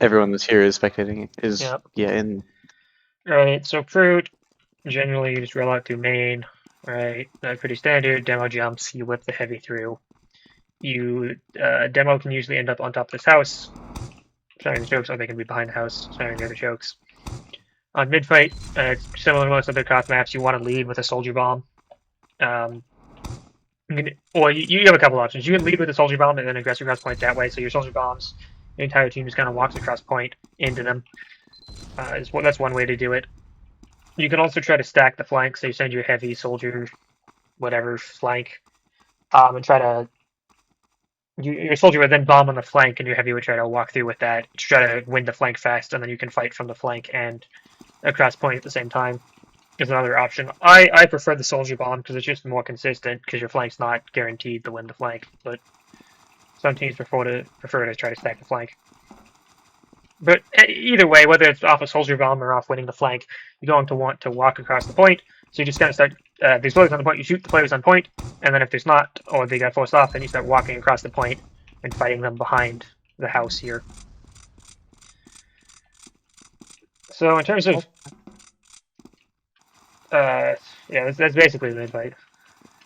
everyone that's here is spectating. Yep. In. Right, so Proot, generally you just roll out through main, right? Pretty standard. Demo jumps, you whip the heavy through. Demo can usually end up on top of this house, spamming the chokes, or they can be behind the house, spamming the other chokes. On mid fight, similar to most other Koth maps, you want to lead with a soldier bomb. You have a couple options. You can lead with a soldier bomb and then aggress across point that way. So your soldier bombs, the entire team just kind of walks across point into them. That's one way to do it. You can also try to stack the flank. So you send your heavy soldier, whatever flank, and try to. Your soldier would then bomb on the flank, and your heavy would try to walk through with that to try to win the flank fast, and then you can fight from the flank and across point at the same time. Is another option. I prefer the soldier bomb because it's just more consistent because your flank's not guaranteed to win the flank, but some teams prefer to try to stack the flank. But either way, whether it's off a soldier bomb or off winning the flank, you're going to want to walk across the point. So you just kind of start. There's players on the point. You shoot the players on point, and then if there's not, or they got forced off, then you start walking across the point and fighting them behind the house here. So in terms of yeah, that's basically the mid-fight.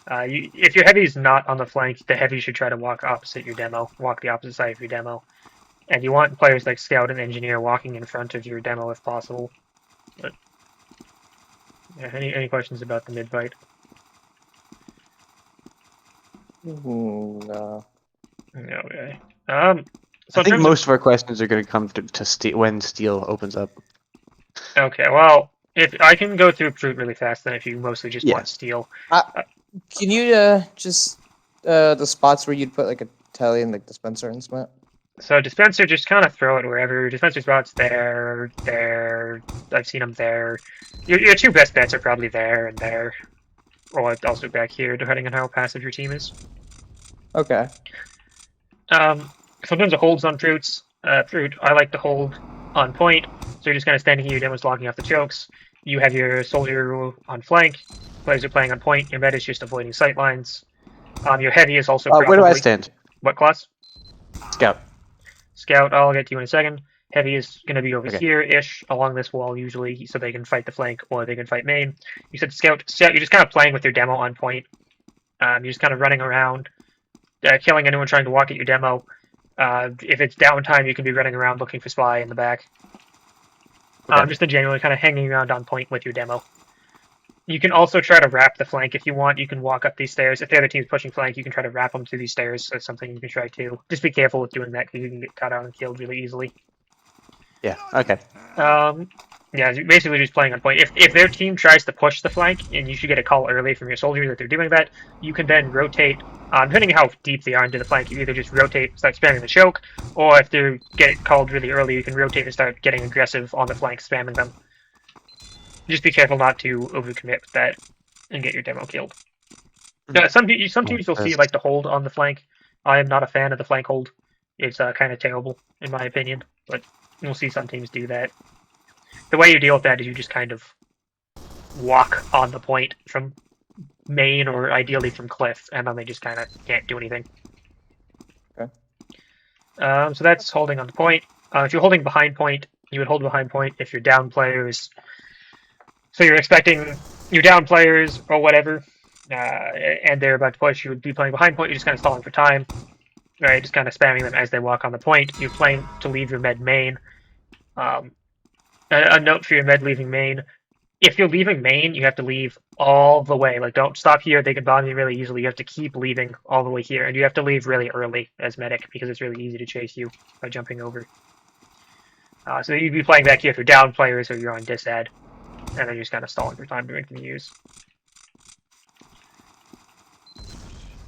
If your heavy is not on the flank, the heavy should try to walk opposite your demo, walk the opposite side of your demo. And you want players like Scout and Engineer walking in front of your demo if possible. But yeah, any questions about the mid-fight? No. Okay. So I think most of our questions are going to come to Steel when Steel opens up. Okay, well, if I can go through Proot really fast, then if you mostly just want Steel. Can you just the spots where you'd put like a telly and like dispenser and stuff? So dispenser, just kind of throw it wherever. Dispenser spots there. I've seen them there. Your two best bets are probably there and there, or also back here, depending on how passive your team is. Okay. Sometimes it holds on Proots. Proot, I like to hold on point. So you're just kind of standing here, your demo's locking off the chokes. You have your soldier on flank. Players are playing on point. Your med is just avoiding sight lines. Your heavy is also. Where do I stand? What class? Scout. Scout, I'll get to you in a second. Heavy is going to be over here-ish, along this wall usually, so they can fight the flank or they can fight main. You said Scout, you're just kind of playing with your demo on point. You're just kind of running around, killing anyone trying to walk at your demo. If it's downtime, you can be running around looking for spy in the back. Just in general, kind of hanging around on point with your demo. You can also try to wrap the flank if you want. You can walk up these stairs. If the other team's pushing flank, you can try to wrap them through these stairs. That's something you can try too. Just be careful with doing that because you can get caught out and killed really easily. Yeah, okay. Yeah, basically just playing on point. If their team tries to push the flank, and you should get a call early from your soldier that they're doing that, you can then rotate. Depending on how deep they are into the flank, you either just rotate, start spamming the choke, or if they get called really early, you can rotate and start getting aggressive on the flank, spamming them. Just be careful not to overcommit with that and get your demo killed. Some teams you'll see like the hold on the flank. I am not a fan of the flank hold. It's kind of terrible, in my opinion, but you'll see some teams do that. The way you deal with that is you just kind of walk on the point from main or ideally from cliff, and then they just kind of can't do anything. Okay. So that's holding on the point. If you're holding behind point, you would hold behind point if you're down players. So you're expecting your down players or whatever, and they're about to push. You would be playing behind point. You're just kind of stalling for time, right? Just kind of spamming them as they walk on the point. You're playing to leave your med main. A note for your med leaving main: if you're leaving main, you have to leave all the way. Like, don't stop here. They can bomb you really easily. You have to keep leaving all the way here, and you have to leave really early as medic because it's really easy to chase you by jumping over. So you'd be playing back here if you're down players or you're on disad. And then you're just kind of stalling for time to make them use.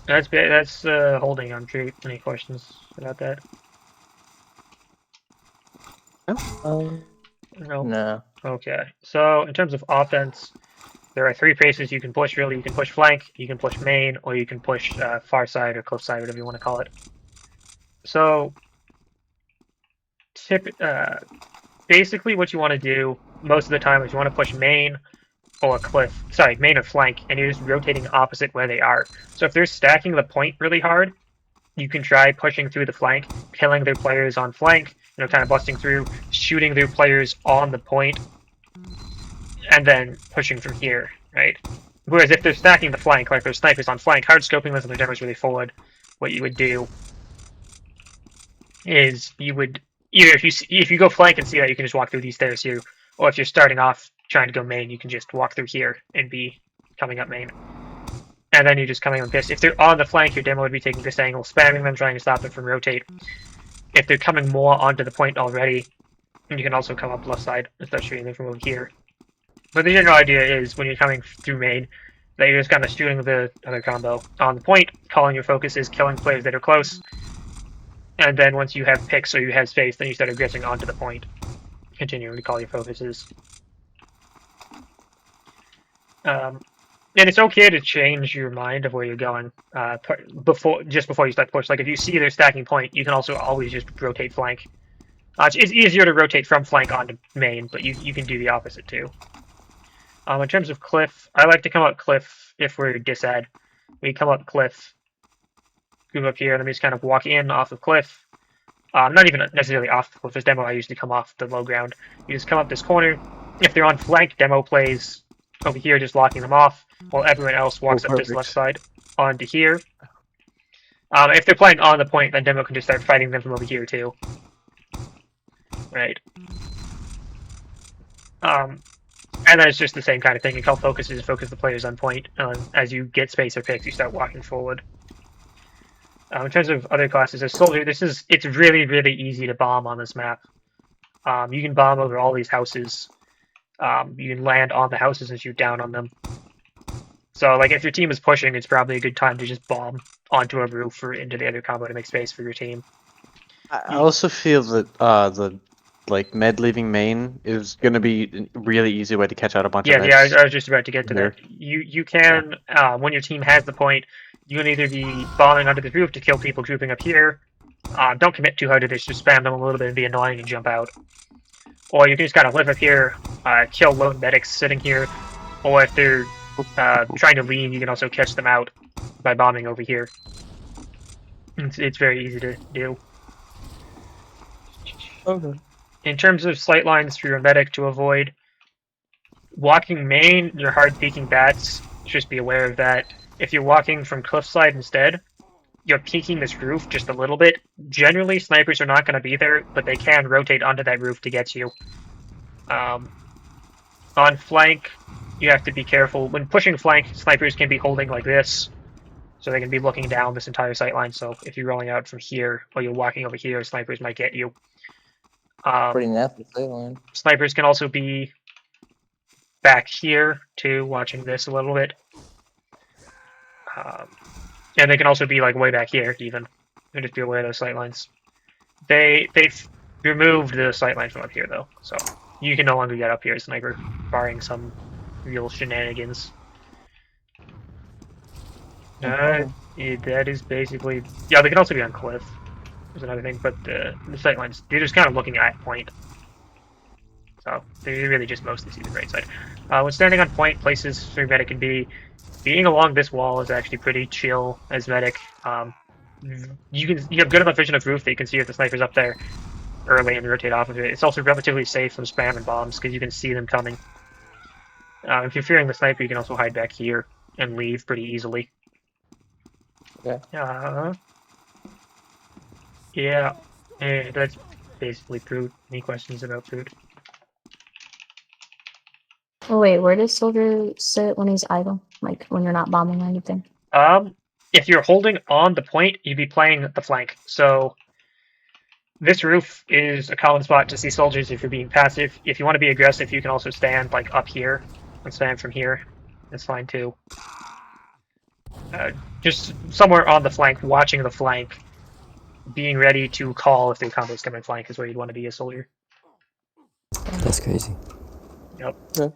That's holding on Proot. Any questions about that? No. No. Okay. So in terms of offense, there are three paces you can push. Really, you can push flank, you can push main, or you can push far side or cliff side, whatever you want to call it. So, basically, what you want to do most of the time is you want to push main or main or flank, and you're just rotating opposite where they are. So if they're stacking the point really hard, you can try pushing through the flank, killing their players on flank, kind of busting through, shooting their players on the point, and then pushing from here, right? Whereas if they're stacking the flank, like there's snipers on flank, hard scoping this and their demos really forward, what you would do is you would either if you go flank and see that, you can just walk through these stairs here, or if you're starting off trying to go main, you can just walk through here and be coming up main. And then you're just coming on this. If they're on the flank, your demo would be taking this angle, spamming them, trying to stop them from rotate. If they're coming more onto the point already, you can also come up left side and start shooting them from over here. But the general idea is when you're coming through main, that you're just kind of shooting the other combo on the point, calling your focuses, killing players that are close, and then once you have picks or you have space, then you start aggressing onto the point, continuing to call your focuses. And it's okay to change your mind of where you're going before you start push. Like if you see they're stacking point, you can also always just rotate flank. It's easier to rotate from flank onto main, but you can do the opposite too. In terms of cliff, I like to come up cliff if we're disad. We come up cliff, move up here, and then we just kind of walk in off of cliff. Not even necessarily off the cliff. This demo I usually come off the low ground. You just come up this corner. If they're on flank, demo plays over here, just locking them off, while everyone else walks up this left side onto here. If they're playing on the point, then demo can just start fighting them from over here too. Right. And then it's just the same kind of thing. You call focuses, focus the players on point. As you get space or picks, you start walking forward. In terms of other classes, as soldier, it's really, really easy to bomb on this map. You can bomb over all these houses. You can land on the houses and shoot down on them. So, like, if your team is pushing, it's probably a good time to just bomb onto a roof or into the other combo to make space for your team. I also feel that the med leaving main is going to be a really easy way to catch out a bunch of meds. Yeah, I was just about to get to that. You can, when your team has the point, you can either be bombing onto the roof to kill people grouping up here. Don't commit too hard to this, just spam them a little bit and be annoying and jump out. Or you can just kind of live up here, kill lone medics sitting here, or if they're trying to leave, you can also catch them out by bombing over here. It's very easy to do. Okay. In terms of sight lines for your medic to avoid, walking main, you're hard peeking bats, just be aware of that. If you're walking from cliffside instead, you're peeking this roof just a little bit. Generally, snipers are not going to be there, but they can rotate onto that roof to get you. On flank, you have to be careful. When pushing flank, snipers can be holding like this, so they can be looking down this entire sight line. So if you're rolling out from here, or you're walking over here, snipers might get you. Pretty nasty sight line. Snipers can also be back here, too, watching this a little bit. And they can also be like way back here, even. And just be aware of those sight lines. They've removed the sight line from up here, though, so you can no longer get up here as sniper, barring some real shenanigans. That is basically... Yeah, they can also be on cliff. There's another thing, but the sight lines, they're just kind of looking at point. So they really just mostly see the right side. When standing on point, places for medic can be... Being along this wall is actually pretty chill as medic. You have good enough vision of roof that you can see if the sniper's up there early and rotate off of it. It's also relatively safe from spam and bombs because you can see them coming. If you're fearing the sniper, you can also hide back here and leave pretty easily. Okay. Yeah, that's basically Proot. Any questions about Proot? Oh wait, where does soldier sit when he's idle? Like when you're not bombing or anything? If you're holding on the point, you'd be playing the flank. So this roof is a common spot to see soldiers if you're being passive. If you want to be aggressive, you can also stand like up here and stand from here. That's fine too. Just somewhere on the flank, watching the flank, being ready to call if the combos come in flank is where you'd want to be a soldier. That's crazy. Yep. Yeah.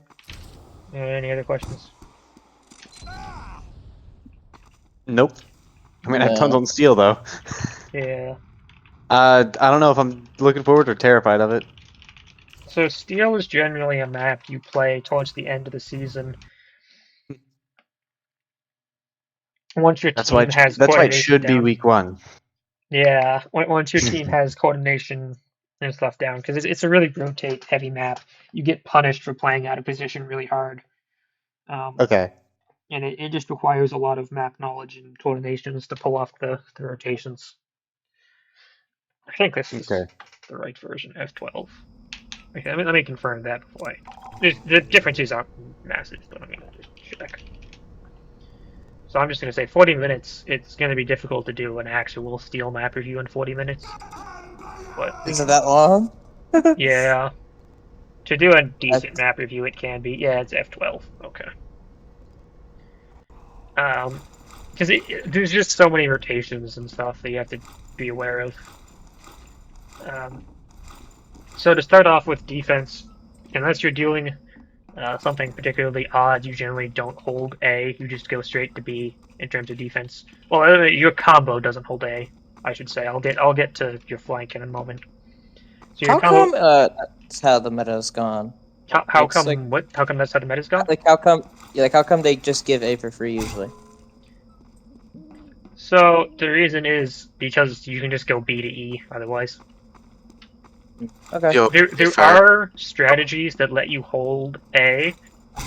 Any other questions? Nope. I mean, I have tons on steel though. Yeah. I don't know if I'm looking forward or terrified of it. So steel is generally a map you play towards the end of the season. Once your team has that's why it coordination should be down. week 1. Yeah, once your team has coordination and stuff down, because it's a really rotate heavy map. You get punished for playing out of position really hard. Okay. And it just requires a lot of map knowledge and coordinations to pull off the rotations. I think this is Okay. the right version, F12. Okay, let me confirm that before the differences aren't massive, but I mean, just check. So I'm just going to say 40 minutes, it's going to be difficult to do an actual Steel map review in 40 minutes. But Is it that long? yeah, to do a decent map review, it can be. Yeah, it's F12. Okay. Because there's just so many rotations and stuff that you have to be aware of. So to start off with defense, unless you're doing something particularly odd, you generally don't hold A. You just go straight to B in terms of defense. Well, your combo doesn't hold A, I should say. I'll get to your flank in a moment. So your How combo, come that's how the meta's gone? how it's come like- what? How come that's how the meta's gone? Like how come? Yeah, like how come they just give A for free usually? So the reason is because you can just go B to E otherwise. Okay. Yo, There are strategies that let you hold A,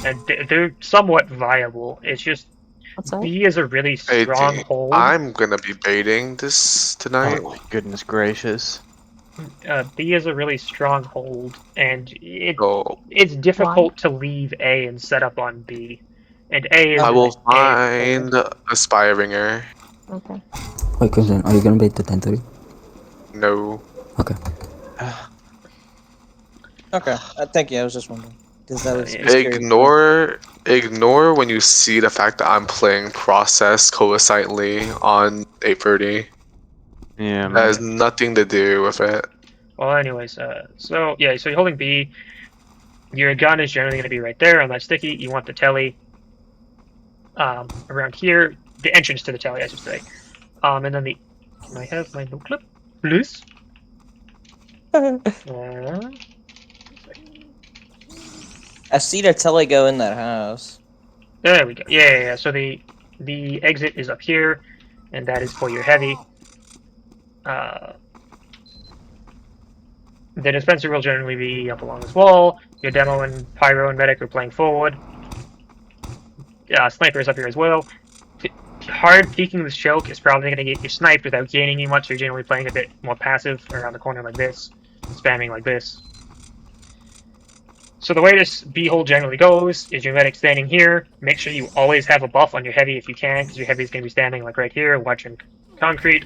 and they're somewhat viable. It's just What's that? B is a really strong Hey, hold. I'm gonna be baiting this tonight. Oh, goodness gracious. B is a really strong hold, and So it's difficult to leave A and set up on B. And A is I will a find a spy ringer. Okay. Wait, Crimson, are you gonna bait the 10-3? No. Okay. Okay. Thank you. I was just wondering because that was Yeah. just curious. Ignore when you see the fact that I'm playing process coincidentally on 830. Yeah. That has nothing to do with it. Well, anyways, so yeah, so you're holding B. Your gun is generally going to be right there on that sticky. You want the telly around here, the entrance to the telly, I should say. And then the. Can I have my no clip, please? I see the telly go in that house. There we go. Yeah. So the exit is up here, and that is for your heavy. The dispenser will generally be up along this wall. Your demo and pyro and medic are playing forward. Sniper is up here as well. Hard peeking this choke is probably going to get you sniped without gaining you much. You're generally playing a bit more passive around the corner like this, spamming like this. So the way this B hole generally goes is your medic standing here. Make sure you always have a buff on your heavy if you can, because your heavy is going to be standing like right here, watching concrete.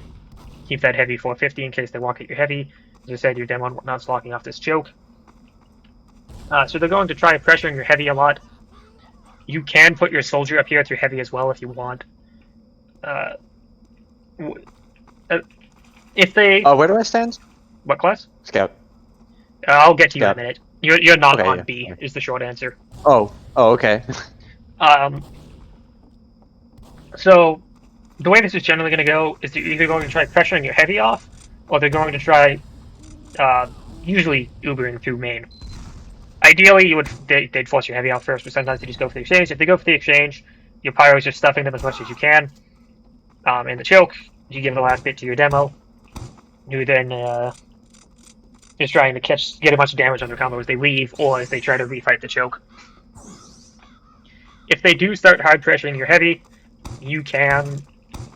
Keep that heavy 450 in case they walk at your heavy. As I said, your demo and whatnot's locking off this choke. So they're going to try pressuring your heavy a lot. You can put your soldier up here with your heavy as well if you want. If they... Oh, where do I stand? What class? Scout. I'll get to you in a Scout. minute. You're not Okay, on yeah, B, okay. is the short answer. Oh, okay. So the way this is generally going to go is they're either going to try pressuring your heavy off, or they're going to try usually Ubering through main. Ideally, they'd force your heavy out first, but sometimes they just go for the exchange. If they go for the exchange, your pyro is just stuffing them as much as you can. In the choke, you give the last bit to your demo, who then is trying to get a bunch of damage on their combo as they leave, or as they try to refight the choke. If they do start hard pressuring your heavy, you can,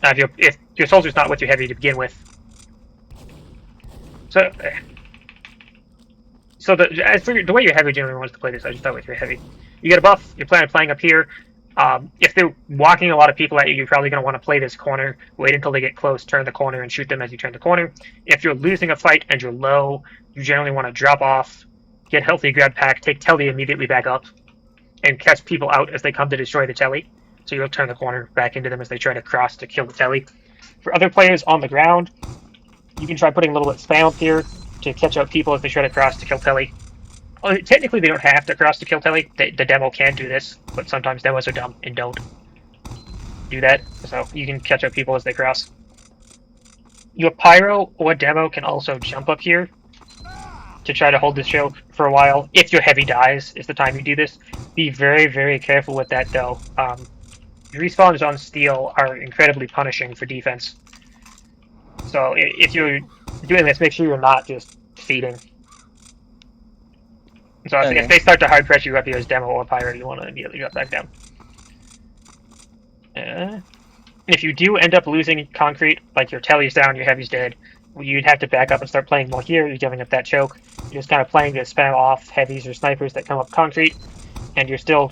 if your soldier's not with your heavy to begin with. So the way your heavy generally wants to play this, I just start with your heavy. You get a buff, you're planning on playing up here. If they're walking a lot of people at you, you're probably going to want to play this corner. Wait until they get close, turn the corner, and shoot them as you turn the corner. If you're losing a fight and you're low, you generally want to drop off, get healthy, grab pack, take telly immediately back up, and catch people out as they come to destroy the telly. So you'll turn the corner back into them as they try to cross to kill the telly. For other players on the ground, you can try putting a little bit of spam up here to catch out people as they try to cross to kill telly. Well, technically, they don't have to cross to kill telly. The demo can do this, but sometimes demos are dumb and don't do that. So you can catch up people as they cross. Your pyro or demo can also jump up here to try to hold this choke for a while. If your heavy dies, is the time you do this. Be very, very careful with that, though. Respawns on steel are incredibly punishing for defense. So if you're doing this, make sure you're not just feeding. So if they start to hard pressure you up here as demo or pyro, you want to immediately drop back down. If you do end up losing concrete, like your telly's down, your heavy's dead, you'd have to back up and start playing more here. You're giving up that choke. You're just kind of playing to spam off heavies or snipers that come up concrete, and you're still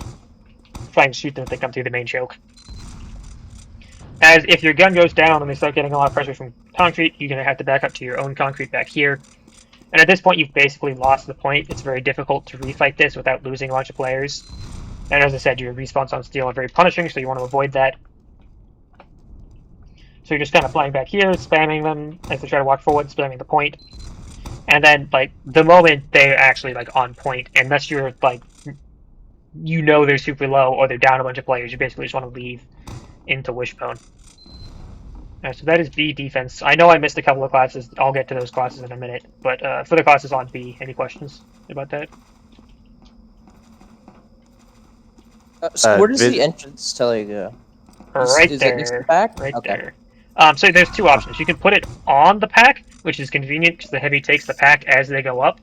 trying to shoot them if they come through the main choke. As if your gun goes down and they start getting a lot of pressure from concrete, you're going to have to back up to your own concrete back here. And at this point, you've basically lost the point. It's very difficult to refight this without losing a bunch of players. And as I said, your respawns on steel are very punishing, so you want to avoid that. So you're just kind of flying back here, spamming them as they try to walk forward, spamming the point. And then, like, the moment they're actually, like, on point, unless you're, like, you know they're super low or they're down a bunch of players, you basically just want to leave into Wishbone. So that is B defense. I know I missed a couple of classes. I'll get to those classes in a minute. But for the classes on B, any questions about that? So where does the entrance telly go? Right is there. It next to the back? Right Okay. there. So there's two options. You can put it on the pack, which is convenient because the heavy takes the pack as they go up.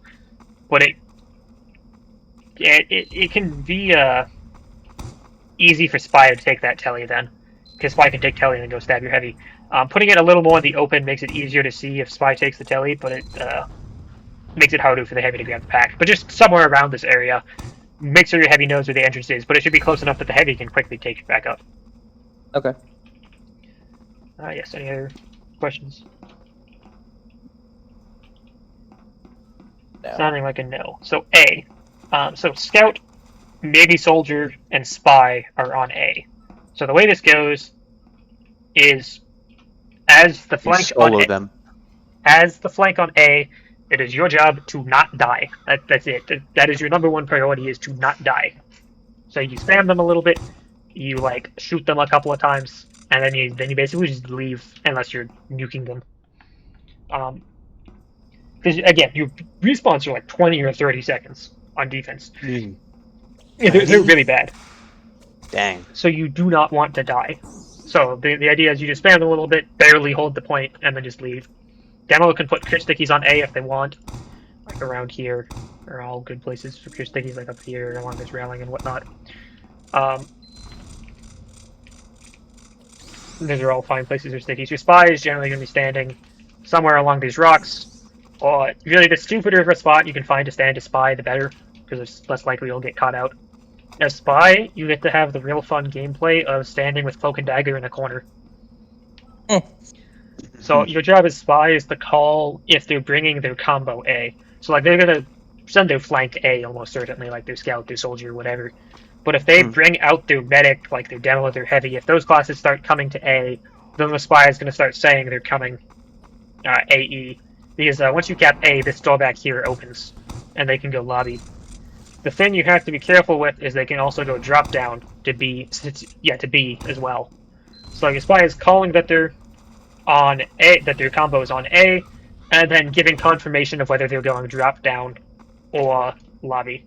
But it can be easy for Spy to take that telly then. Because Spy can take telly and then go stab your heavy. Putting it a little more in the open makes it easier to see if Spy takes the telly, but it makes it harder for the heavy to grab the pack. But just somewhere around this area, make sure your heavy knows where the entrance is, but it should be close enough that the heavy can quickly take it back up. Okay. Yes, any other questions? No. Sounding like a no. So A. So Scout, maybe Soldier, and Spy are on A. So the way this goes is as the flank on them. As the flank on A, it is your job to not die. That's it. That is your number one priority, is to not die. So you spam them a little bit, you like shoot them a couple of times, and then you basically just leave unless you're nuking them. Because again, your respawns are like 20 or 30 seconds on defense. Yeah, they're really bad. Dang. So you do not want to die. So the idea is you just spam them a little bit, barely hold the point, and then just leave. Demo can put crit stickies on A if they want, like around here. Are all good places for crit stickies, like up here along this railing and whatnot. Those are all fine places for stickies. Your Spy is generally going to be standing somewhere along these rocks. Or really, the stupider of a spot you can find to stand to Spy, the better, because it's less likely you'll get caught out. As Spy, you get to have the real fun gameplay of standing with Cloak and Dagger in a corner. So your job as Spy is to call if they're bringing their combo A. So like they're gonna send their flank A almost certainly, like their Scout, their Soldier, whatever. But if they bring out their Medic, like their Demo, their Heavy, if those classes start coming to A, then the Spy is gonna start saying they're coming AE. Because once you cap A, this door back here opens, and they can go lobby. The thing you have to be careful with is they can also go drop down to B, to B as well. So your Spy is calling that they're on A, that their combo is on A, and then giving confirmation of whether they're going drop down or lobby.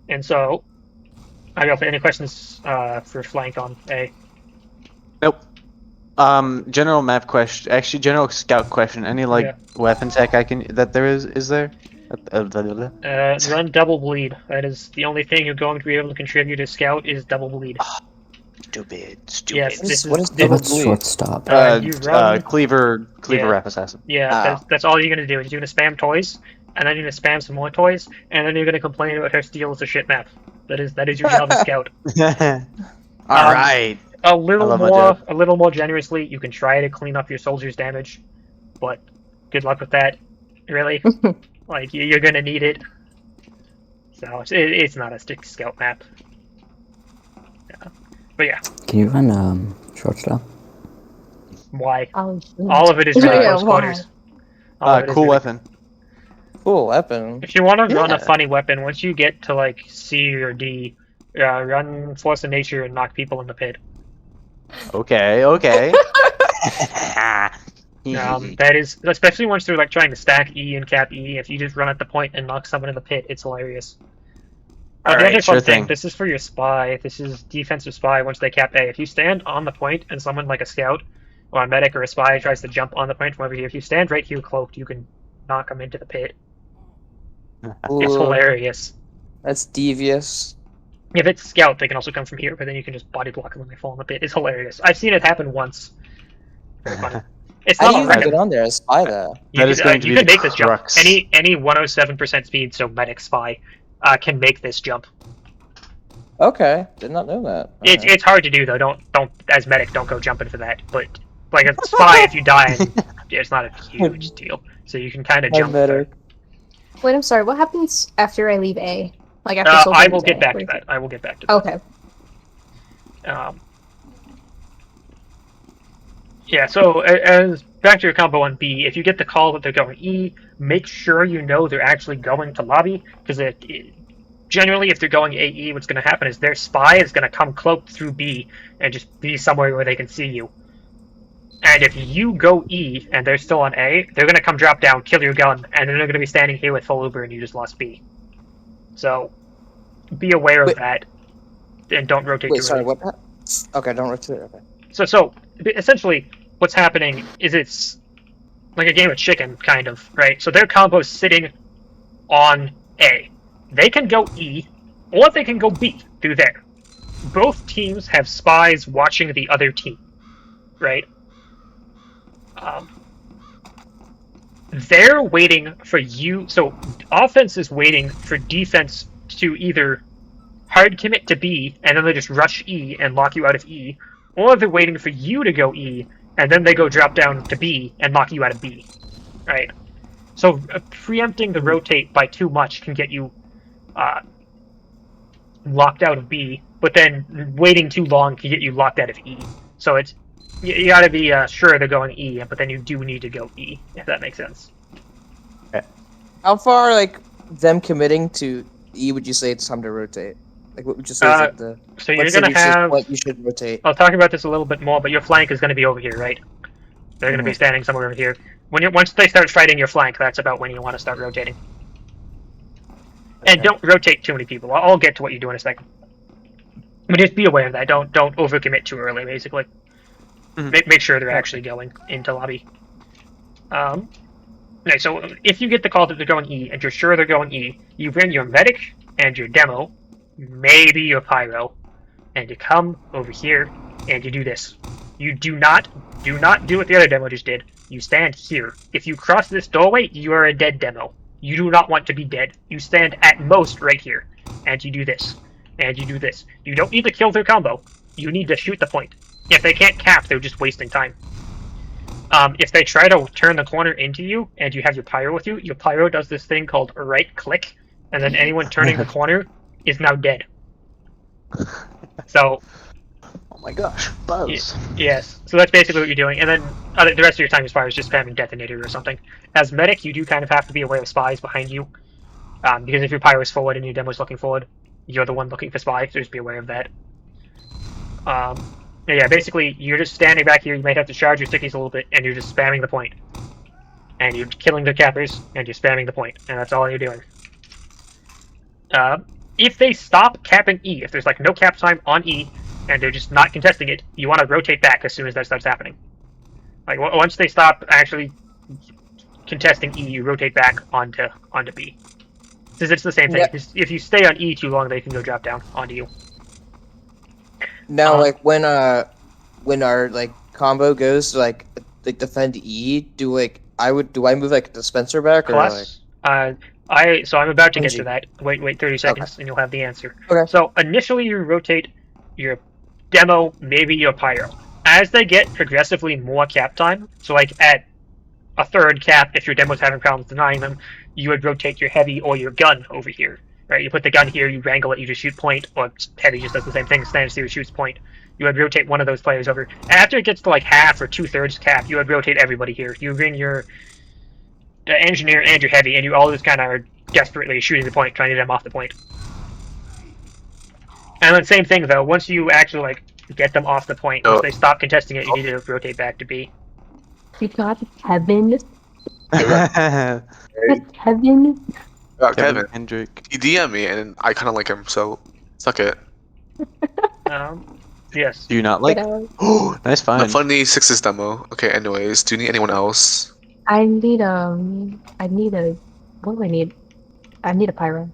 And so, I don't know, any questions for flank on A? Nope. General map question. Actually, general scout question. Any weapon tech that there is there? Run double bleed. That is the only thing you're going to be able to contribute to scout is double bleed. Stupid. Yes, What is Oh, double that's bleed? shortstop. you run. Cleaver Yeah. rap assassin. Yeah, that's all you're gonna do. Is you're gonna spam toys, and then you're gonna spam some more toys, and then you're gonna complain about how steel is a shit map. That is your job as scout. All right. A little love my more generously, you can try to clean up your soldiers' damage, but good luck with that. Really, like you're gonna need it. So it's not a stick scout map. Yeah. But yeah, Can you run shortstop? why? Oh, All of it is really Yeah, close why? quarters. All of it is Cool really- weapon. Cool weapon. If you want to run a Yeah. funny weapon, once you get to like C or D, run Force of Nature and knock people in the pit. Okay. That is, especially once they're like trying to stack E and cap E. If you just run at the point and knock someone in the pit, it's hilarious. The Alright, other fun sure thing, thing. this is for your Spy. This is defensive Spy. Once they cap A, if you stand on the point and someone like a Scout or a medic or a spy tries to jump on the point from over here, if you stand right here cloaked, you can knock them into the pit. It's Ooh, hilarious. that's devious. If it's scout, they can also come from here, but then you can just body block them when they fall in the pit. It's hilarious. I've seen it happen once. Very funny. It's How not do a you record. get on there and spy that? You That could, is going to you be could the make this jump. crux. Any 107% speed, so medic spy, can make this jump. Okay, did not know that. It's Okay. it's hard to do though. Don't as medic don't go jumping for that. But like a spy, if you die, it's not a huge deal. So you can kind of My jump. medic. Wait, I'm sorry. What happens after I leave A? Like after Soldier I will leaves get A? back What to is that. it? I will get back to that. Okay. Yeah, so as back to your combo on B, if you get the call that they're going E, make sure you know they're actually going to lobby, because generally if they're going AE, what's going to happen is their spy is going to come cloaked through B and just be somewhere where they can see you. And if you go E and they're still on A, they're going to come drop down, kill your gun, and then they're going to be standing here with full Uber and you just lost B. So be aware of Wait. that and don't rotate Wait, too sorry, early. what? Okay, don't rotate. Okay. So essentially, what's happening is it's like a game of chicken, kind of, right? So their combo's sitting on A. They can go E, or they can go B through there. Both teams have spies watching the other team, right? They're waiting for you. So offense is waiting for defense to either hard commit to B, and then they just rush E and lock you out of E, or they're waiting for you to go E, and then they go drop down to B and lock you out of B, right? So preempting the rotate by too much can get you locked out of B, but then waiting too long can get you locked out of E. So it's you gotta be sure they're going E, but then you do need to go E, if that makes sense. How far, like, them committing to E would you say it's time to rotate? Like, what would you say is like the... So you're what's gonna the reason have. what you should rotate? I'll talk about this a little bit more, but your flank is going to be over here, right? They're going to be standing somewhere over here. Once they start fighting your flank, that's about when you want to start rotating. And Okay. don't rotate too many people. I'll get to what you do in a second. But just be aware of that. Don't overcommit too early, basically. Make sure they're actually going into lobby. Okay, so if you get the call that they're going E, and you're sure they're going E, you bring your medic and your demo, maybe your pyro, and you come over here and you do this. You do not do what the other demo just did. You stand here. If you cross this doorway, you are a dead demo. You do not want to be dead. You stand at most right here, and you do this, and you do this. You don't need to kill their combo. You need to shoot the point. If they can't cap, they're just wasting time. If they try to turn the corner into you, and you have your pyro with you, your pyro does this thing called right click, and then anyone turning the corner is now dead. So, Oh my gosh, Buzz. yes. So that's basically what you're doing, and then the rest of your time as far as just spamming detonator or something. As medic, you do kind of have to be aware of spies behind you, because if your pyro is forward and your demo's looking forward, you're the one looking for spies, so just be aware of that. Yeah, basically, you're just standing back here, you might have to charge your stickies a little bit, and you're just spamming the point. And you're killing the cappers, and you're spamming the point, and that's all you're doing. If they stop capping E, if there's like no cap time on E, and they're just not contesting it, you want to rotate back as soon as that starts happening. Like, once they stop actually contesting E, you rotate back onto B. Because it's the same thing. Yeah. If you stay on E too long, they can go drop down onto you. Now, like, when our like combo goes to like defend E, do I move like dispenser back or like? Plus, so I'm about to get to NG. that. Wait 30 seconds, and you'll have the answer. Okay. So initially, you rotate your demo, maybe your pyro. As they get progressively more cap time, so like at a third cap, if your demo's having problems denying them, you would rotate your heavy or your gun over here. Right? You put the gun here, you wrangle it, you just shoot point, or heavy just does the same thing. Standard series shoots point. You would rotate one of those players over. After it gets to like half or 2/3 cap, you would rotate everybody here. You bring your engineer and your heavy, and you all just kind of are desperately shooting the point, trying to get them off the point. And then same thing though, once you actually like get them off the point, once they stop contesting it, you need to rotate back to B. You got Kevin. Kevin Kevin. Kevin, Hendrick. he DM'd me and I kind of like him, so suck it. Yeah, Yes. Do you not like? Get out. Nice The find. funny 6's demo. Okay, anyways, do you need anyone else? I need a. What do I need? I need a pyro.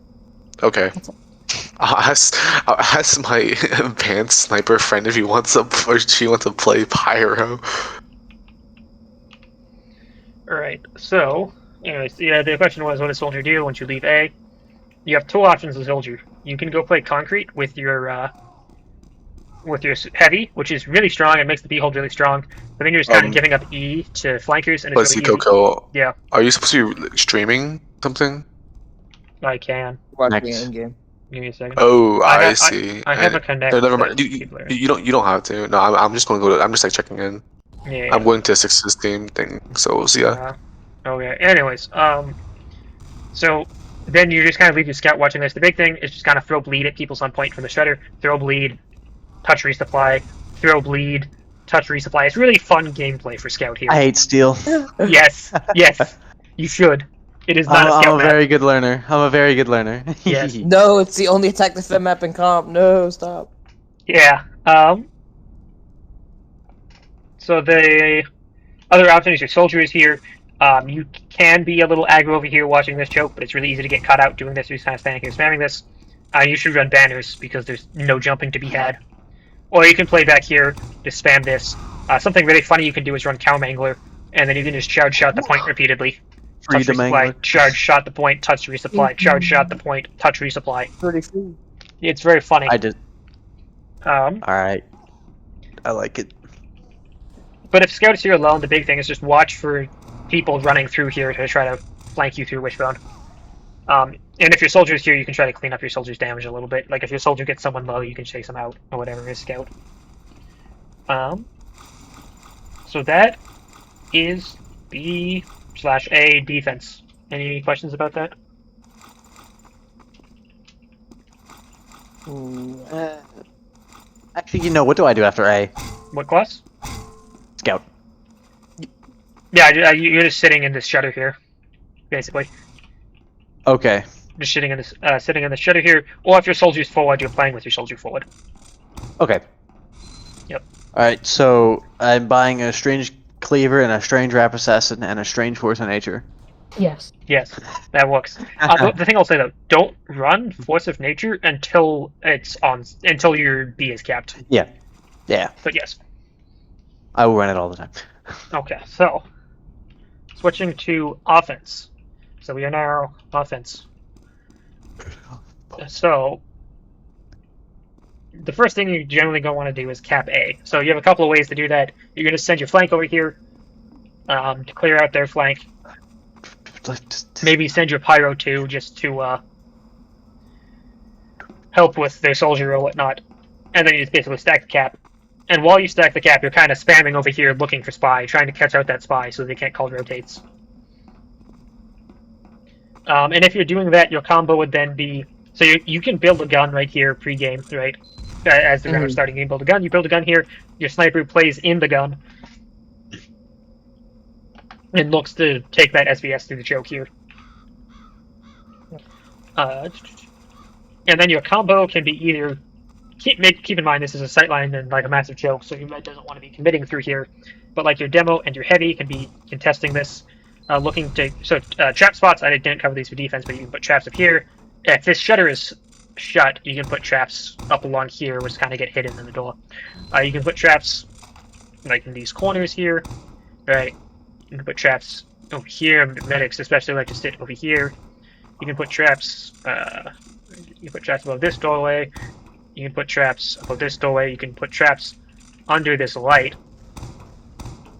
Okay. That's it. I'll ask my advanced sniper friend if he wants to, or she wants to play Pyro. Alright, so, anyways, yeah, the question was, what does Soldier do once you leave A? You have two options as Soldier. You can go play Concrete with your Heavy, which is really strong and makes the B hold really strong, but then you're just kind of giving up E to flankers, and Let's it's see, really easy. Coco. Yeah. Are you supposed to be streaming something? I can. Watching Next. it in game. Give me a second. Oh, I have- see. I have a connect. No, never that mind. You people are- don't have to. No, I'm just going to go. I'm just like checking in. Yeah. I'm going to 6's team thing. So we'll see ya. Okay. Anyways, so then you just kind of leave your scout watching this. The big thing is just kind of throw bleed at people on point from the shredder. Throw bleed, touch resupply, throw bleed, touch resupply. It's really fun gameplay for scout here. I hate steel. Yes, you should. It is not a I'm scout a map. very good learner. I'm a very good learner. Yes. No, it's the only attack defend map in comp. No, stop. Yeah. So the other option is your soldier is here. You can be a little aggro over here watching this choke, but it's really easy to get caught out doing this. You're just kind of standing here spamming this. You should run banners because there's no jumping to be had. Or you can play back here, just spam this. Something really funny you can do is run cow mangler, and then you can just charge shot the point repeatedly. Touch Freedom resupply, angler. charge shot the point, touch resupply, charge shot the point, touch resupply. Pretty free. It's very funny. I did. Um, All right. I like it. But if Scout is here alone, the big thing is just watch for people running through here to try to flank you through Wishbone. And if your soldier is here, you can try to clean up your soldier's damage a little bit. Like if your soldier gets someone low, you can chase them out or whatever as Scout. So that is B/A defense. Any questions about that? Actually, what do I do after A? What class? Scout. Yeah, you're just sitting in this shutter here, basically. Okay. Just sitting in this shutter here, or if your soldier's forward, you're playing with your soldier forward. Okay. Yep. Alright, so I'm buying a strange cleaver and a strange rap assassin and a strange force of nature. Yes. Yes, that works. The thing I'll say though, don't run Force of Nature until your B is capped. Yeah. But yes. I will run it all the time. Okay, so switching to offense. So we are now offense. So the first thing you generally going to want to do is cap A. So you have a couple of ways to do that. You're going to send your flank over here to clear out their flank. Maybe send your pyro too, just to help with their soldier or whatnot. And then you just basically stack the cap. And while you stack the cap, you're kind of spamming over here looking for spy, trying to catch out that spy so they can't call rotates. And if you're doing that, your combo would then be... So you can build a gun right here pre-game, right? As the round is starting, you build a gun. You build a gun here, your sniper plays in the gun. And looks to take that SVS through the choke here. And then your combo can be either... Keep in mind this is a sightline and like a massive choke, so your med doesn't want to be committing through here. But like your demo and your heavy can be contesting this, looking to trap spots. I didn't cover these for defense, but you can put traps up here. If this shutter is shut, you can put traps up along here, which kind of get hidden in the door. You can put traps like in these corners here, right? You can put traps over here. Medics especially like to sit over here. You can put traps. You put traps above this doorway. You can put traps above this doorway. You can put traps under this light,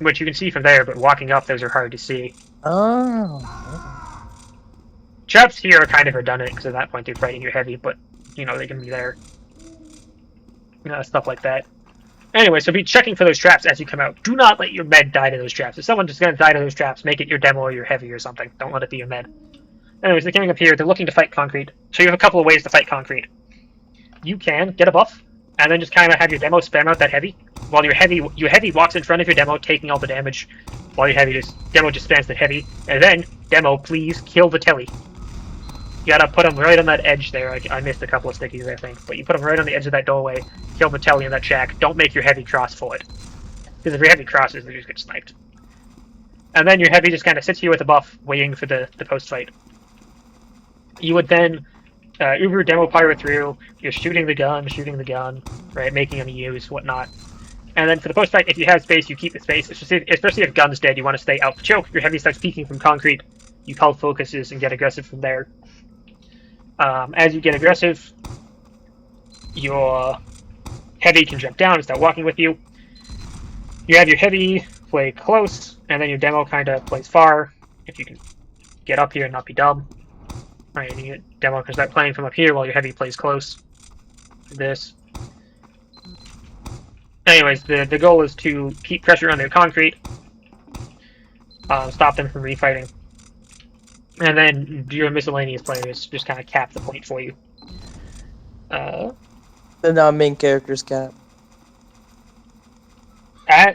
which you can see from there, but walking up, those are hard to see. Oh. Traps here are kind of redundant, because at that point they're fighting your heavy, but, they can be there. Stuff like that. Anyway, so be checking for those traps as you come out. Do not let your med die to those traps. If someone's just going to die to those traps, make it your demo or your heavy or something. Don't let it be your med. Anyways, they're coming up here. They're looking to fight concrete. So you have a couple of ways to fight concrete. You can get a buff, and then just kind of have your demo spam out that heavy. While your heavy walks in front of your demo, taking all the damage, while your demo just spams the heavy. And then, demo, please kill the telly. You gotta put them right on that edge there. I missed a couple of stickies, I think. But you put them right on the edge of that doorway, kill the telly in that shack. Don't make your heavy cross for it. Because if your heavy crosses, they just get sniped. And then your heavy just kind of sits here with a buff, waiting for the post-fight. You would then Uber demo pyro through, you're shooting the gun, right, making them use, whatnot. And then for the post-fight, if you have space, you keep the space. Especially if gun's dead, you want to stay out the choke. Your heavy starts peeking from concrete. You call focuses and get aggressive from there. As you get aggressive, your heavy can jump down and start walking with you. You have your heavy play close, and then your demo kind of plays far. If you can get up here and not be dumb. Alright, and your demo can start playing from up here while your heavy plays close. This. Anyways, the goal is to keep pressure on their concrete, stop them from refighting, and then your miscellaneous players just kind of cap the point for you. The non-main character's cap.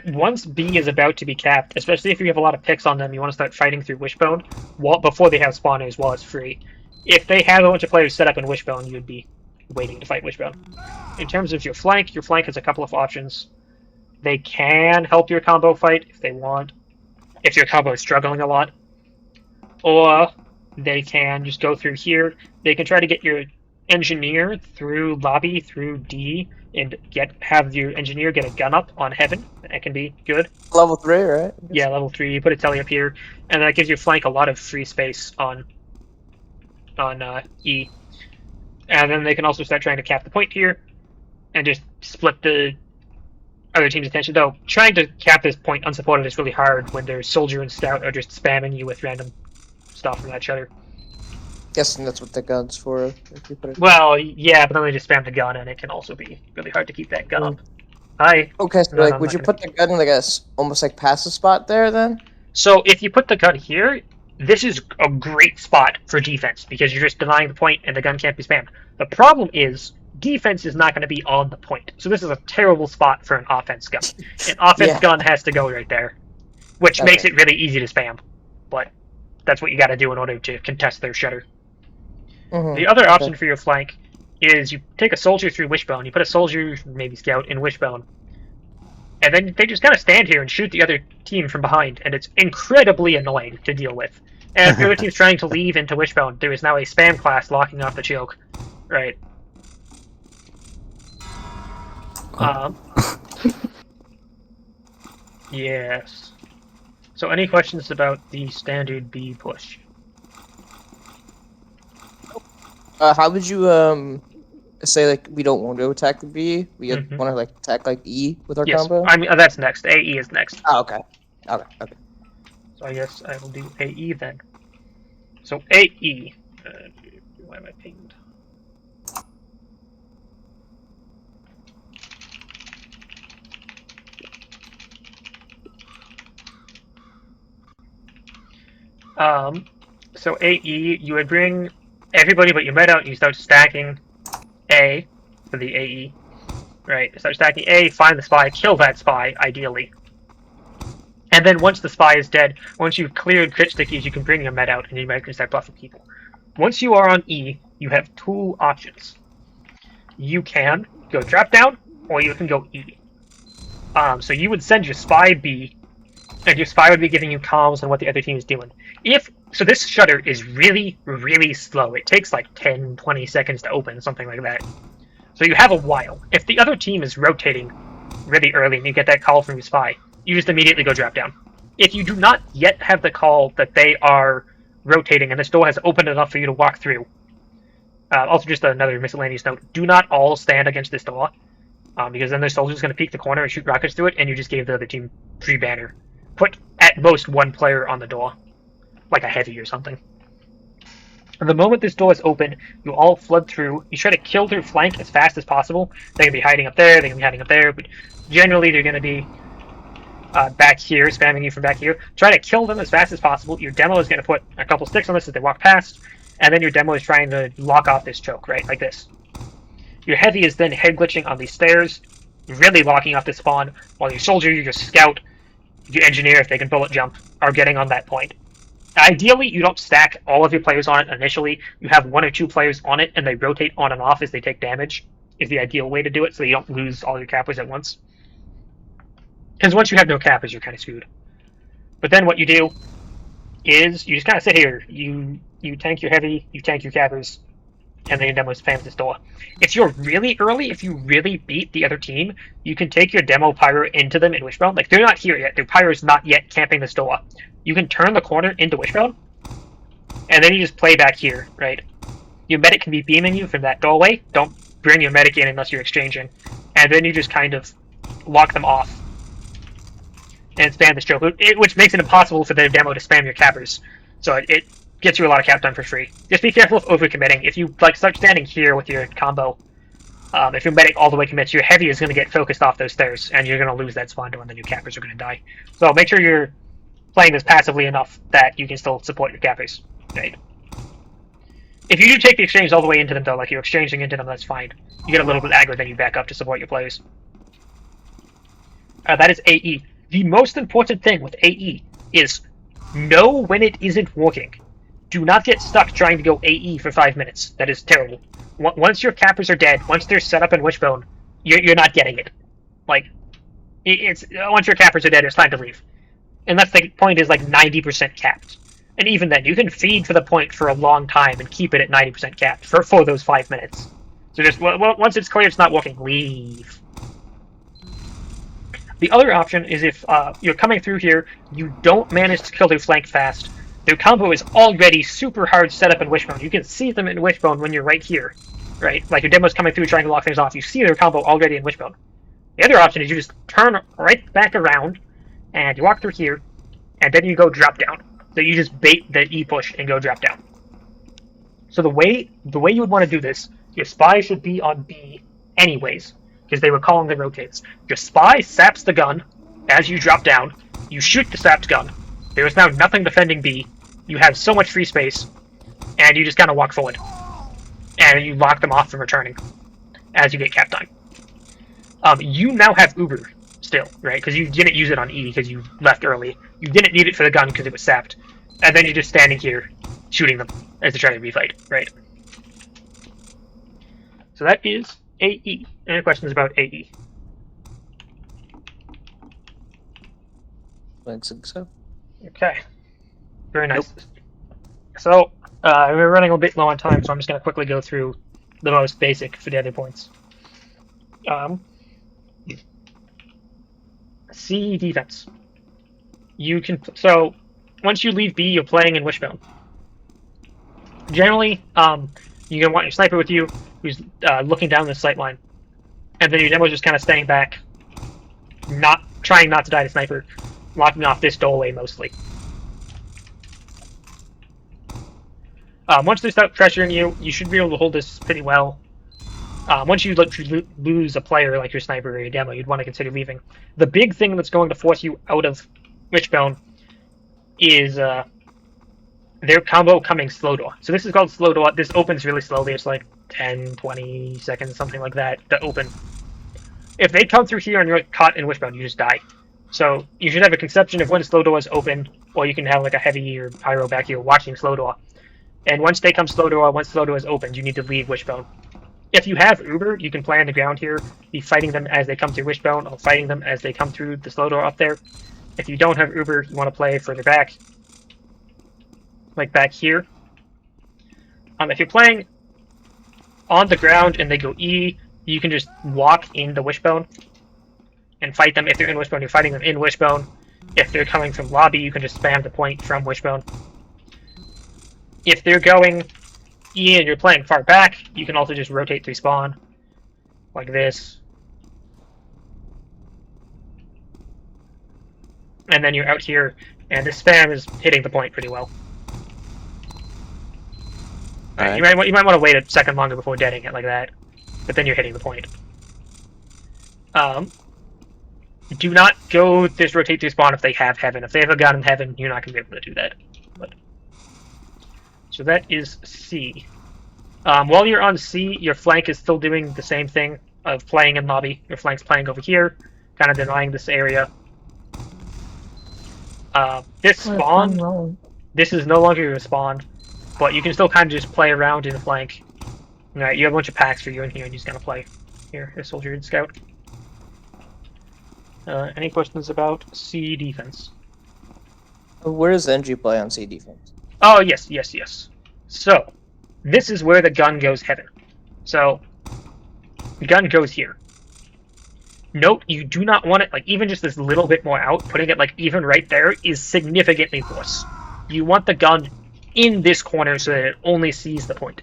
Once B is about to be capped, especially if you have a lot of picks on them, you want to start fighting through Wishbone before they have spawners while it's free. If they have a bunch of players set up in Wishbone, you'd be waiting to fight Wishbone. In terms of your flank has a couple of options. They can help your combo fight if they want, if your combo is struggling a lot. Or they can just go through here. They can try to get your engineer through lobby, through D, and have your engineer get a gun up on heaven. That can be good. Level 3, right? Yeah, level 3. You put a telly up here, and that gives your flank a lot of free space on E. And then they can also start trying to cap the point here, and just split the other team's attention. Though, trying to cap this point unsupported is really hard when their soldier and scout are just spamming you with random stuff from that shutter. Guessing that's what the gun's for. If you put it. Well, yeah, but then they just spam the gun, and it can also be really hard to keep that gun up. Hi. Okay, so No, like, I'm would not you gonna put the gun in like almost like passive spot there then? So if you put the gun here, this is a great spot for defense because you're just denying the point and the gun can't be spammed. The problem is defense is not going to be on the point. So this is a terrible spot for an offense gun. An offense gun has to go right there, which makes it really easy to spam. But that's what you got to do in order to contest their shutter. Mm-hmm. The other option for your flank is you take a soldier through Wishbone. You put a soldier, maybe scout, in Wishbone. And then they just kind of stand here and shoot the other team from behind, and it's incredibly annoying to deal with. And if the other team's trying to leave into Wishbone, there is now a spam class locking off the choke. Right. Yes. So any questions about the standard B push? How would you say like we don't want to attack the B? We want to like attack like E with our combo? I mean that's next. AE is next. Oh, okay. Okay. So I guess I will do AE then. So AE. Why am I pinged? So AE, you would bring everybody but your med out and you start stacking A for the AE. Right, start stacking A, find the spy, kill that spy, ideally. And then once the spy is dead, once you've cleared crit stickies, you can bring your med out and you can start buffing people. Once you are on E, you have two options. You can go drop down, or you can go E. So you would send your spy B, and your spy would be giving you comms on what the other team is doing. So this shutter is really, really slow. It takes like 10, 20 seconds to open, something like that. So you have a while. If the other team is rotating really early and you get that call from your spy, you just immediately go drop down. If you do not yet have the call that they are rotating and this door has opened enough for you to walk through, also just another miscellaneous note, do not all stand against this door, because then their soldier's going to peek the corner and shoot rockets through it, and you just gave the other team free banner. Put at most one player on the door, like a heavy or something. And the moment this door is open, you all flood through. You try to kill their flank as fast as possible. They can be hiding up there, they can be hiding up there, but generally they're going to be back here, spamming you from back here. Try to kill them as fast as possible. Your demo is going to put a couple sticks on this as they walk past, and then your demo is trying to lock off this choke, right? Like this. Your heavy is then head glitching on these stairs, really locking off this spawn, while your soldier, your scout, your engineer, if they can bullet jump, are getting on that point. Ideally, you don't stack all of your players on it initially. You have 1 or 2 players on it, and they rotate on and off as they take damage. Is the ideal way to do it, so you don't lose all your cappers at once. Because once you have no cappers, you're kind of screwed. But then what you do is you just kind of sit here. You tank your heavy, you tank your cappers, and then your demo spams this door. If you're really early, if you really beat the other team, you can take your demo pyro into them in Wishbone. Like, they're not here yet. Their pyro's not yet camping this door. You can turn the corner into Wishbone, and then you just play back here, right? Your medic can be beaming you from that doorway. Don't bring your medic in unless you're exchanging. And then you just kind of lock them off and spam the stroke, which makes it impossible for the demo to spam your cappers. So it gets you a lot of cap time for free. Just be careful of overcommitting. If you like start standing here with your combo, if your medic all the way commits, your heavy is going to get focused off those stairs, and you're going to lose that spawn door, and then your cappers are going to die. So make sure you're playing this passively enough that you can still support your cappers. Right? If you do take the exchange all the way into them, though, like you're exchanging into them, that's fine. You get a little bit aggro, then you back up to support your players. That is AE. The most important thing with AE is know when it isn't working. Do not get stuck trying to go AE for 5 minutes. That is terrible. Once your cappers are dead, once they're set up in Wishbone, you're not getting it. Like, it's once your cappers are dead, it's time to leave. Unless the point is like 90% capped. And even then, you can feed for the point for a long time and keep it at 90% capped for those 5 minutes. So just, once it's clear it's not working, leave. The other option is if you're coming through here, you don't manage to kill their flank fast. Their combo is already super hard set up in Wishbone. You can see them in Wishbone when you're right here, right? Like your demo's coming through trying to lock things off. You see their combo already in Wishbone. The other option is you just turn right back around, and you walk through here, and then you go drop down. So you just bait the E push and go drop down. So the way you would want to do this, your spy should be on B anyways, because they were calling the rotates. Your spy saps the gun as you drop down. You shoot the sapped gun. There is now nothing defending B. You have so much free space, and you just kind of walk forward. And you lock them off from returning as you get cap time. You now have Uber still, right? Because you didn't use it on E because you left early. You didn't need it for the gun because it was sapped. And then you're just standing here shooting them as they try to refight, right? So that is AE. Any questions about AE? I think so. Okay. Very nice. Nope. So, we're running a bit low on time, so I'm just going to quickly go through the most basic for the other points. C defense. You can so once you leave B, you're playing in Wishbone. Generally, you're gonna want your sniper with you, who's looking down the sight line, and then your demo's just kind of staying back, trying not to die to sniper, locking off this doorway mostly. Once they start pressuring you, you should be able to hold this pretty well. Once you lose a player like your sniper or your demo, you'd want to consider leaving. The big thing that's going to force you out of Wishbone is their combo coming slow door. So this is called slow door. This opens really slowly. It's like 10, 20 seconds, something like that, to open. If they come through here and you're caught in Wishbone, you just die. So you should have a conception of when slow door is open, or you can have like a heavy or pyro back here watching slow door. And once they come slow door, once slow door is opened, you need to leave Wishbone. If you have Uber, you can play on the ground here, be fighting them as they come through Wishbone, or fighting them as they come through the slow door up there. If you don't have Uber, you want to play further back, like back here. If you're playing on the ground and they go E, you can just walk into Wishbone and fight them. If they're in Wishbone, you're fighting them in Wishbone. If they're coming from lobby, you can just spam the point from Wishbone. If they're going E and you're playing far back, you can also just rotate through spawn, like this. And then you're out here, and the spam is hitting the point pretty well. Right. You might want to wait a second longer before deading it like that, but then you're hitting the point. Do not go just rotate through spawn if they have heaven. If they have a gun in heaven, you're not going to be able to do that. But so that is C. While you're on C, your flank is still doing the same thing of playing in lobby. Your flank's playing over here, kind of denying this area. This spawn, This is no longer your spawn, but you can still kind of just play around in the flank. Alright, you have a bunch of packs for you in here, and you just gotta play. Here, a soldier and scout. Any questions about C defense? Where does NG play on C defense? Oh, yes. So, this is where the gun goes heaven. So, the gun goes here. Note, you do not want it, like, even just this little bit more out, putting it, like, even right there is significantly worse. You want the gun in this corner so that it only sees the point.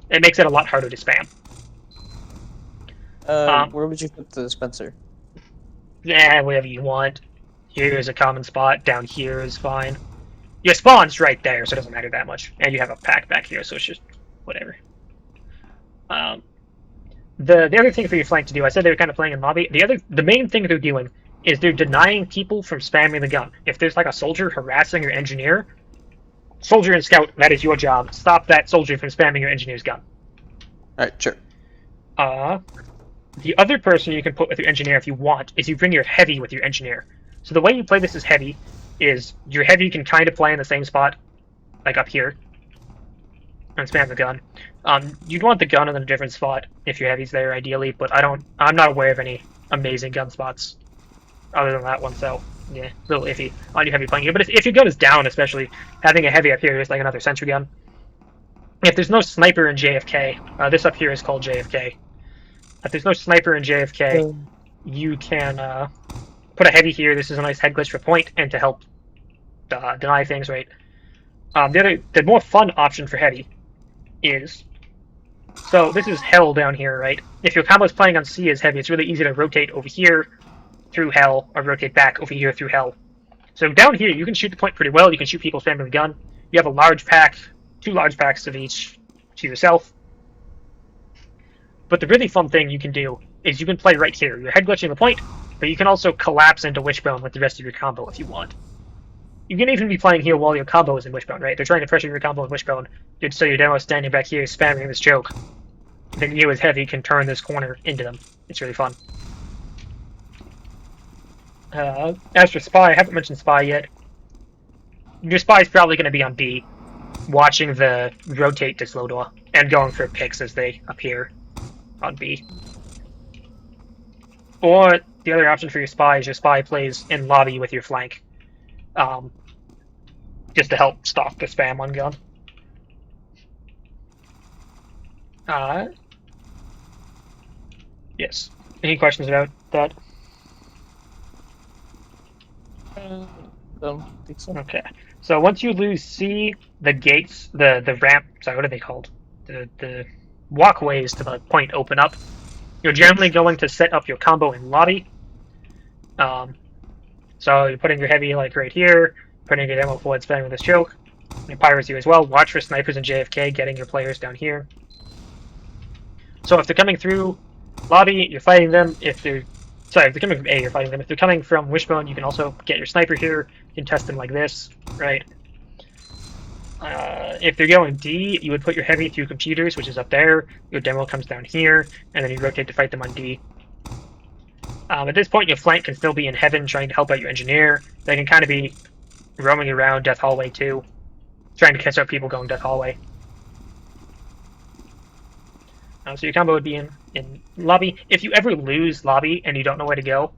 It makes it a lot harder to spam. Where would you put the dispenser? Yeah, whatever you want. Here's a common spot. Down here is fine. Your spawn's right there, so it doesn't matter that much. And you have a pack back here, so it's just whatever. The other thing for your flank to do, I said they were kind of playing in lobby. The main thing they're doing is they're denying people from spamming the gun. If there's like a soldier harassing your engineer, soldier and scout, that is your job. Stop that soldier from spamming your engineer's gun. Alright, sure. The other person you can put with your engineer if you want is you bring your heavy with your engineer. So the way you play this as heavy is your heavy can kind of play in the same spot, like up here, and spam the gun. You'd want the gun in a different spot if your heavy's there, ideally, but I'm not aware of any amazing gun spots other than that one, so yeah, a little iffy on your heavy playing here. But if your gun is down, especially, having a heavy up here is like another sentry gun. If there's no sniper in JFK, this up here is called JFK. If there's no sniper in JFK, you can put a heavy here. This is a nice head glitch for point and to help deny things, right? The more fun option for heavy is, so this is hell down here, right? If your combo is playing on C as heavy, it's really easy to rotate over here through hell, or rotate back over here through hell. So down here, you can shoot the point pretty well. You can shoot people spamming the gun. You have a large pack, 2 large packs of each to yourself. But the really fun thing you can do is you can play right here. You're head glitching the point, but you can also collapse into Wishbone with the rest of your combo if you want. You can even be playing here while your combo is in Wishbone, right? They're trying to pressure your combo in Wishbone, so your demo is standing back here spamming this joke. Then you as heavy can turn this corner into them. It's really fun. As for Spy, I haven't mentioned Spy yet. Your Spy is probably going to be on B, watching the rotate to slow door, and going for picks as they appear on B. Or the other option for your Spy is your Spy plays in lobby with your flank. Just to help stop the spam on gun. Yes. Any questions about that? Don't think so. Okay. So once you lose C, the gates, the ramp, sorry, what are they called? The walkways to the point open up. You're generally going to set up your combo in lobby. So you're putting your heavy like right here, putting your demo forward, spamming this choke. Your pirates you as well. Watch for snipers in JFK, getting your players down here. So if they're coming through lobby, you're fighting them. If they're coming from A, you're fighting them. If they're coming from Wishbone, you can also get your sniper here. You can test them like this, right? If they're going D, you would put your heavy through computers, which is up there. Your demo comes down here, and then you rotate to fight them on D. At this point, your flank can still be in heaven, trying to help out your engineer. They can kind of be roaming around Death Hallway too, trying to catch up people going Death Hallway. So your combo would be in lobby. If you ever lose lobby and you don't know where to go,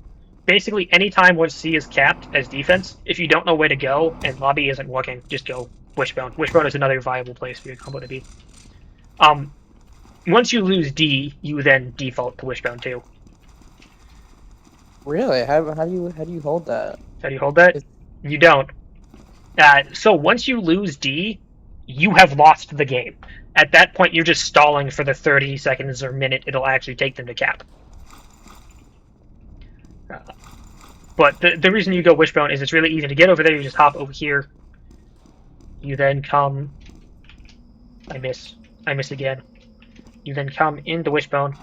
basically anytime once C is capped as defense, if you don't know where to go and lobby isn't working, just go Wishbone. Wishbone is another viable place for your combo to be. Once you lose D, you then default to Wishbone too. Really? How do you hold that? How do you hold that? You don't. So once you lose D, you have lost the game. At that point, you're just stalling for the 30 seconds or minute it'll actually take them to cap. But the reason you go Wishbone is it's really easy to get over there. You just hop over here. You then come... I miss again. You then come into Wishbone.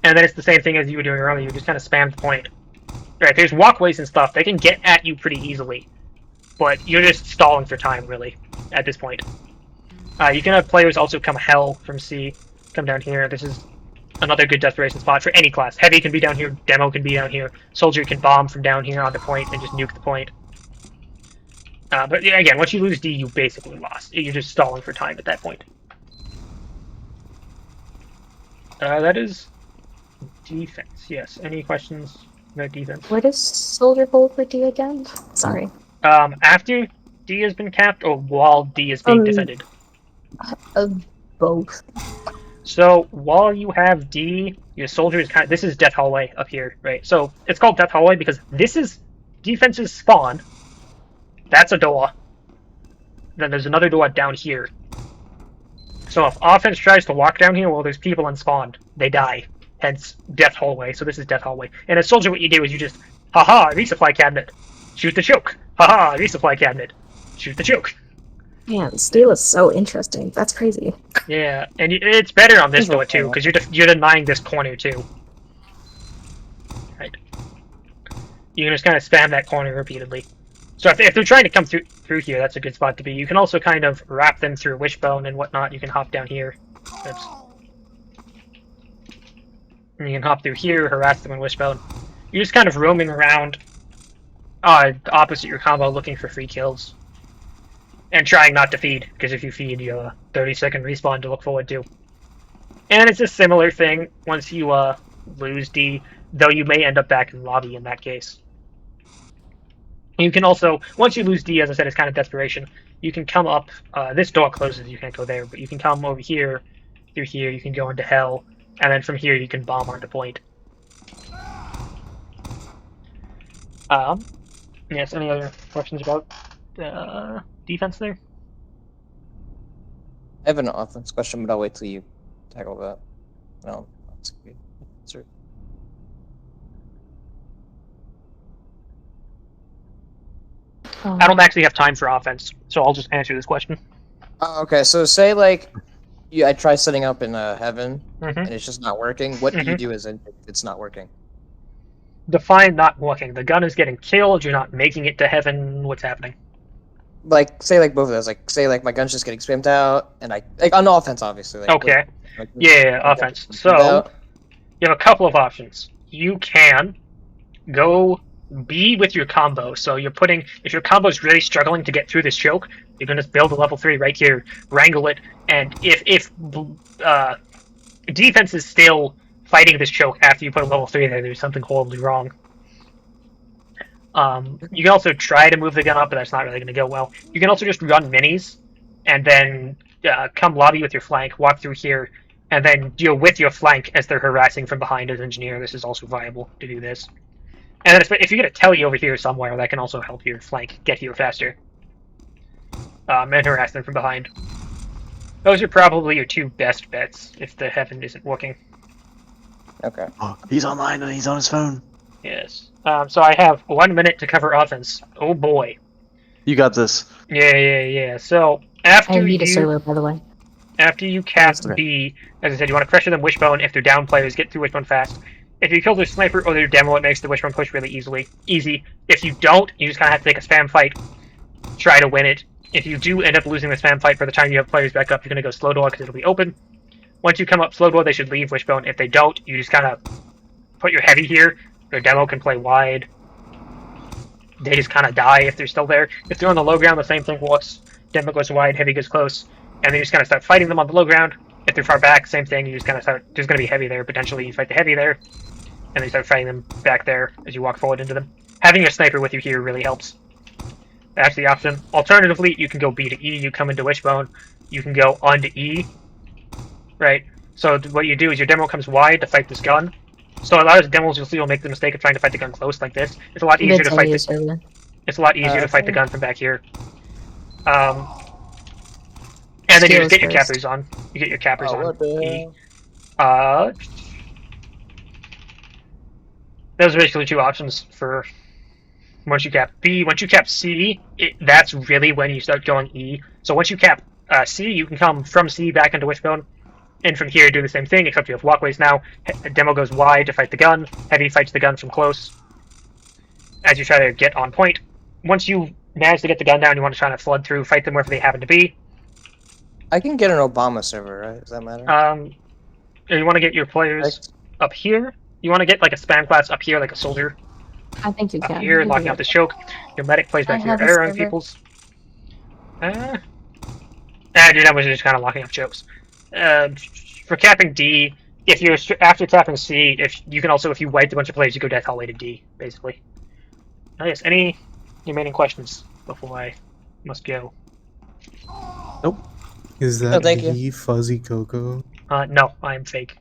And then it's the same thing as you were doing earlier. You just kind of spam the point. Right, there's walkways and stuff. They can get at you pretty easily. But you're just stalling for time, really, at this point. You can have players also come hell from C, come down here. This is another good desperation spot for any class. Heavy can be down here, demo can be down here, soldier can bomb from down here on the point and just nuke the point. But yeah, again, once you lose D, you basically lost. You're just stalling for time at that point. That is defense. Yes. Any questions about defense? Where does soldier hold for D again? Sorry. After D has been capped, or while D is being defended? Both. So while you have D, your soldier is kind of, this is Death Hallway up here, right? So it's called Death Hallway because this is defense's spawn. That's a door. Then there's another door down here. So if offense tries to walk down here, well, there's people unspawned. They die. Hence, Death Hallway. So this is Death Hallway. And as soldier, what you do is you just, haha, resupply cabinet. Shoot the choke. Haha, resupply cabinet. Shoot the choke. Man, Steel is so interesting. That's crazy. Yeah, and it's better on this door too, because you're denying this corner too. Right. You can just kind of spam that corner repeatedly. So if they're trying to come through here, that's a good spot to be. You can also kind of wrap them through Wishbone and whatnot. You can hop down here. Oops. And you can hop through here, harass them in Wishbone. You're just kind of roaming around opposite your combo looking for free kills. And trying not to feed, because if you feed, you have a 30-second respawn to look forward to. And it's a similar thing once you lose D, though you may end up back in lobby in that case. You can also, once you lose D, as I said, it's kind of desperation. You can come up, this door closes, you can't go there, but you can come over here, through here, you can go into hell, and then from here you can bomb onto point. Yes, any other questions about defense there? I have an offense question, but I'll wait till you tackle that. No, that's good. Sorry. I don't actually have time for offense, so I'll just answer this question. Okay, so say like I try setting up in heaven Mm-hmm. and it's just not working. What do you do as it's not working? Define not working. The gun is getting killed, you're not making it to heaven, what's happening? Like say like both of those. Like say like my gun's just getting spammed out, and I like on offense obviously. Like, Okay. like, Yeah, offense. So, out. you have a couple of options. You can go B with your combo. So you're putting, if your combo is really struggling to get through this choke, you're going to build a level 3 right here, wrangle it, and if defense is still fighting this choke after you put a level 3 there, there's something horribly wrong. You can also try to move the gun up, but that's not really going to go well. You can also just run minis, and then come lobby with your flank, walk through here, and then deal with your flank as they're harassing from behind as engineer. This is also viable to do this. And then if you get a telly over here somewhere, that can also help your flank get here faster. And harass them from behind. Those are probably your two best bets if the heaven isn't working. Okay. Oh, he's online and he's on his phone. Yes. So I have 1 minute to cover offense. Oh boy. You got this. Yeah. So I after need a you server, by the way. after you cast Okay. B, as I said, you want to pressure them Wishbone. If they're down players, get through Wishbone fast. If you kill their sniper or their demo, it makes the Wishbone push really easy. If you don't, you just kind of have to take a spam fight, try to win it. If you do end up losing the spam fight, by the time you have players back up, you're going to go slow door because it'll be open. Once you come up slow door, they should leave Wishbone. If they don't, you just kind of put your heavy here. Their demo can play wide. They just kind of die if they're still there. If they're on the low ground, the same thing works. Demo goes wide, heavy goes close. And then you just kind of start fighting them on the low ground. If they're far back, same thing. You just kind of start, there's going to be heavy there. Potentially, you fight the heavy there. And then you start fighting them back there as you walk forward into them. Having your sniper with you here really helps. That's the option. Alternatively, you can go B to E. You come into Wishbone. You can go on to E. Right? So what you do is your demo comes wide to fight this gun. So a lot of demos you'll see will make the mistake of trying to fight the gun close like this. It's a lot easier to fight the It's a lot easier to fight the gun from back here. And then you just get your cappers on. You get your cappers on E. Those are basically two options for once you cap B. Once you cap C, that's really when you start going E. So once you cap C, you can come from C back into Wishbone. And from here, do the same thing, except you have walkways now. Demo goes wide to fight the gun. Heavy fights the gun from close as you try to get on point. Once you manage to get the gun down, you want to try to flood through, fight them wherever they happen to be. I can get an Obama server, right? Does that matter? You want to get your players up here. You want to get like a spam class up here, like a soldier. I think you can. Up here, locking out the choke. Your medic plays back here, arrowing people's. Dude, I was just kind of locking up jokes. For capping D, if you're after tapping C, if you can also, if you wiped a bunch of players, you go Death Hallway to D, basically. Oh, yes. Any remaining questions before I must go? Is No, that thank you. the Fuzzy Coco? No, I am fake.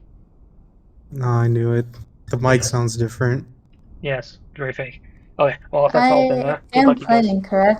No, I knew it. The mic sounds different. Yes, very fake. Okay, well, if that's all, then I good am luck, you guys. playing, correct?